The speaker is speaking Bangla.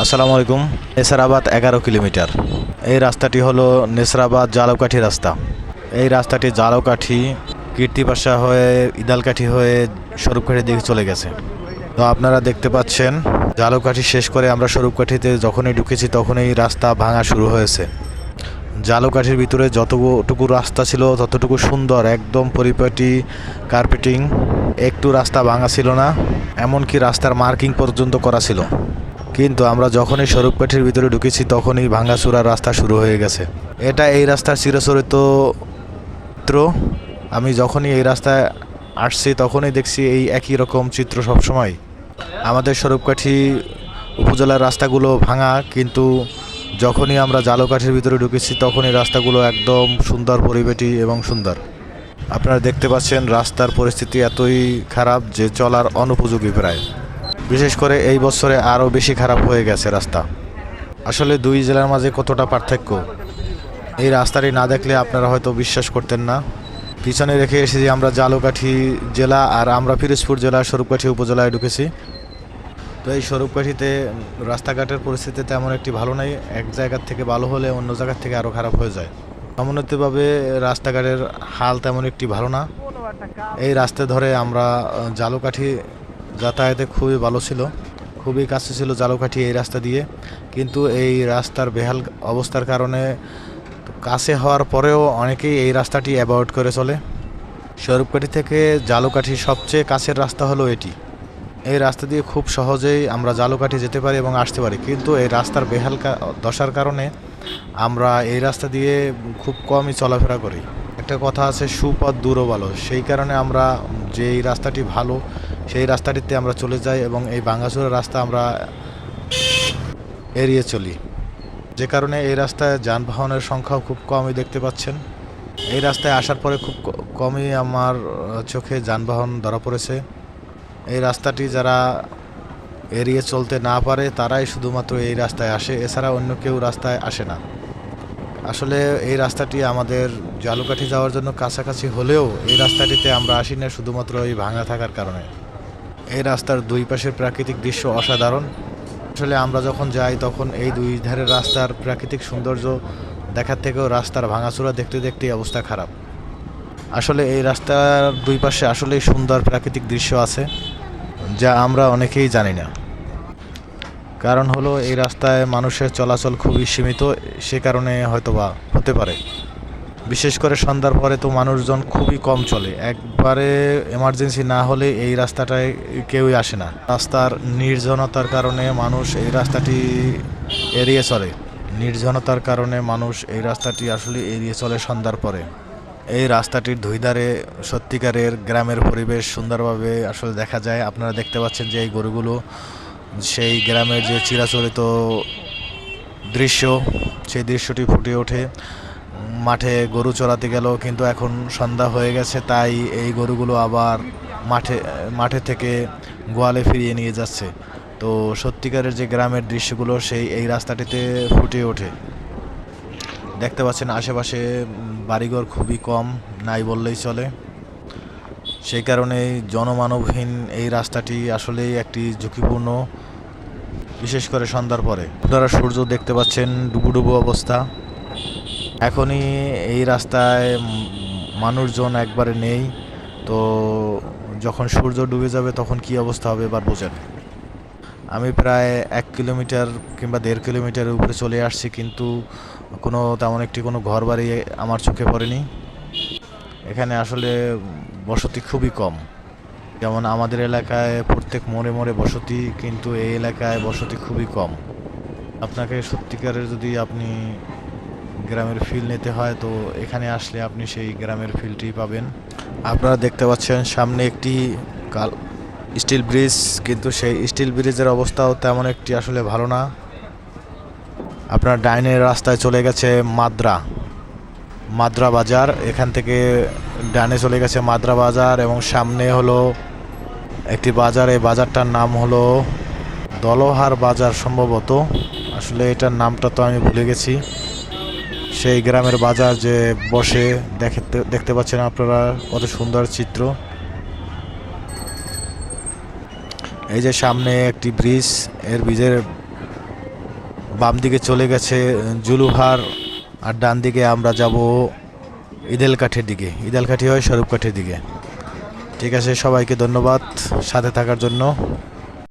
আসসালামু আলাইকুম। নেসারাবাদ 11 কিলোমিটার। এই রাস্তাটি হলো নেসারাবাদ জালকাঠি রাস্তা। এই রাস্তাটি জালকাঠি কীর্তিপাশা হয়ে ইদালকাঠি হয়ে স্বরূপকাঠির দিকে চলে গেছে। তো আপনারা দেখতে পাচ্ছেন জালকাঠি শেষ করে আমরা স্বরূপকাঠিতে যখনই ঢুকেছি তখনই রাস্তা ভাঙা শুরু হয়েছে। জালকাঠির ভিতরে যতটুকু রাস্তা ছিল ততটুকু সুন্দর, একদম পরিপাটি কার্পেটিং। একটু রাস্তা ভাঙা ছিল না, এমনকি রাস্তার মার্কিং পর্যন্ত করা ছিল। কিন্তু আমরা যখনই স্বরূপকাঠির ভিতরে ঢুকেছি তখনই ভাঙাচুরার রাস্তা শুরু হয়ে গেছে। এটা এই রাস্তার চিরাচরিত চিত্র। আমি যখনই এই রাস্তায় আসছি তখনই দেখছি এই একই রকম চিত্র সবসময়। আমাদের স্বরূপকাঠি উপজেলার রাস্তাগুলো ভাঙা, কিন্তু যখনই আমরা জালকাঠির ভিতরে ঢুকেছি তখনই রাস্তাগুলো একদম সুন্দর, পরিপাটি এবং সুন্দর। আপনারা দেখতে পাচ্ছেন রাস্তার পরিস্থিতি এতই খারাপ যে চলার অনুপযোগী প্রায়। বিশেষ করে এই বছরে আরও বেশি খারাপ হয়ে গেছে রাস্তা। আসলে দুই জেলার মাঝে কতটা পার্থক্য, এই রাস্তাটি না দেখলে আপনারা হয়তো বিশ্বাস করতেন না। পিছনে রেখে এসেছি আমরা জালকাঠি জেলা, আর আমরা পিরোজপুর জেলার স্বরূপকাঠি উপজেলায় ঢুকেছি। তো এই স্বরূপকাঠিতে রাস্তাঘাটের পরিস্থিতি তেমন একটি ভালো নাই। এক জায়গার থেকে ভালো হলে অন্য জায়গার থেকে আরও খারাপ হয়ে যায়। সমন্বিতভাবে রাস্তাঘাটের হাল তেমন একটি ভালো না। এই রাস্তা ধরে আমরা জালকাঠি যাতায়াতে খুবই ভালো ছিল, খুবই কাছে ছিল জালকাঠি এই রাস্তা দিয়ে। কিন্তু এই রাস্তার বেহাল অবস্থার কারণে কাছে হওয়ার পরেও অনেকেই এই রাস্তাটি অ্যাভয়েড করে চলে। স্বরূপকাঠি থেকে জালকাঠি সবচেয়ে কাছের রাস্তা হলো এটি। এই রাস্তা দিয়ে খুব সহজেই আমরা জালকাঠি যেতে পারি এবং আসতে পারি, কিন্তু এই রাস্তার বেহাল দশার কারণে আমরা এই রাস্তা দিয়ে খুব কমই চলাফেরা করি। একটা কথা আছে, সুপথ দূরও ভালো। সেই কারণে আমরা যেই রাস্তাটি ভালো সেই রাস্তাটিতে আমরা চলে যাই এবং এই ভাঙাচোরা রাস্তা আমরা এড়িয়ে চলি। যে কারণে এই রাস্তায় যানবাহনের সংখ্যাও খুব কমই দেখতে পাচ্ছেন। এই রাস্তায় আসার পরে খুব কমই আমার চোখে যানবাহন ধরা পড়েছে। এই রাস্তাটি যারা এড়িয়ে চলতে না পারে তারাই শুধুমাত্র এই রাস্তায় আসে, এছাড়া অন্য কেউ রাস্তায় আসে না। আসলে এই রাস্তাটি আমাদের জালকাঠি যাওয়ার জন্য কাছাকাছি হলেও এই রাস্তাটিতে আমরা আসি না শুধুমাত্র এই ভাঙা থাকার কারণে। এই রাস্তার দুই পাশের প্রাকৃতিক দৃশ্য অসাধারণ। আসলে আমরা যখন যাই তখন এই দুই ধারের রাস্তার প্রাকৃতিক সৌন্দর্য দেখার থেকেও রাস্তার ভাঙাচোরা দেখতে দেখতে অবস্থা খারাপ। আসলে এই রাস্তার দুই পাশে আসলেই সুন্দর প্রাকৃতিক দৃশ্য আছে, যা আমরা অনেকেই জানি না। কারণ হলো এই রাস্তায় মানুষের চলাচল খুবই সীমিত, সে কারণে হয়তোবা হতে পারে। বিশেষ করে সন্ধ্যার পরে তো মানুষজন খুবই কম চলে, একবারে এমার্জেন্সি না হলে এই রাস্তাটায় কেউই আসে না। রাস্তার নির্জনতার কারণে মানুষ এই রাস্তাটি এড়িয়ে চলে। নির্জনতার কারণে মানুষ এই রাস্তাটি আসলে এড়িয়ে চলে সন্ধ্যার পরে। এই রাস্তাটির দুই ধারে সত্যিকারের গ্রামের পরিবেশ সুন্দরভাবে আসলে দেখা যায়। আপনারা দেখতে পাচ্ছেন যে এই গরুগুলো সেই গ্রামের যে চিরাচরিত দৃশ্য, সেই দৃশ্যটি ফুটে ওঠে। মাঠে গরু চড়াতে গেল, কিন্তু এখন সন্ধ্যা হয়ে গেছে, তাই এই গরুগুলো আবার মাঠে থেকে গোয়ালে ফিরিয়ে নিয়ে যাচ্ছে। তো সত্যিকারের যে গ্রামের দৃশ্যগুলো সেই এই রাস্তাটিতে ফুটে ওঠে। দেখতে পাচ্ছেন আশেপাশে বাড়িঘর খুবই কম, নাই বললেই চলে। সেই কারণেই জনমানবহীন এই রাস্তাটি আসলেই একটি ঝুঁকিপূর্ণ, বিশেষ করে সন্ধ্যার পরে। আপনারা সূর্য দেখতে পাচ্ছেন ডুবুডুবু অবস্থা। এখনই এই রাস্তায় মানুষজন একবারে নেই, তো যখন সূর্য ডুবে যাবে তখন কি অবস্থা হবে এবার বোঝেন। আমি প্রায় 1 কিলোমিটার কিংবা 1.5 কিলোমিটারের উপরে চলে আসছি, কিন্তু তেমন একটি কোনো ঘর বাড়ি আমার চোখে পড়েনি। এখানে আসলে বসতি খুবই কম। যেমন আমাদের এলাকায় প্রত্যেক মোড়ে মোড়ে বসতি, কিন্তু এই এলাকায় বসতি খুবই কম। আপনাকে সত্যিকারের যদি আপনি গ্রামের ফিল নিতে হয় তো এখানে আসলে আপনি সেই গ্রামের ফিলটি পাবেন। আপনারা দেখতে পাচ্ছেন সামনে একটি স্টিল ব্রিজ, কিন্তু সেই স্টিল ব্রিজের অবস্থাও তেমন একটি আসলে ভালো না। আপনার ডাইনের রাস্তায় চলে গেছে মাদ্রা বাজার, এখান থেকে ডানে চলে গেছে মাদ্রা বাজার, এবং সামনে হলো একটি বাজার। এই বাজারটার নাম হলো দলহার বাজার সম্ভবত, আসলে এটার নামটা তো আমি ভুলে গেছি। সেই গ্রামের বাজার যে বসে দেখতে পাচ্ছেন আপনারা কত সুন্দর চিত্র। এই যে সামনে একটি ব্রিজ, এর ব্রিজের বাম দিকে চলে গেছে জুলুহার, আর ডান দিকে আমরা যাব ঈদেলকাঠির দিকে, ঈদেলকাঠি হয়ে স্বরূপকাঠির দিকে। ঠিক আছে, সবাইকে ধন্যবাদ সাথে থাকার জন্য।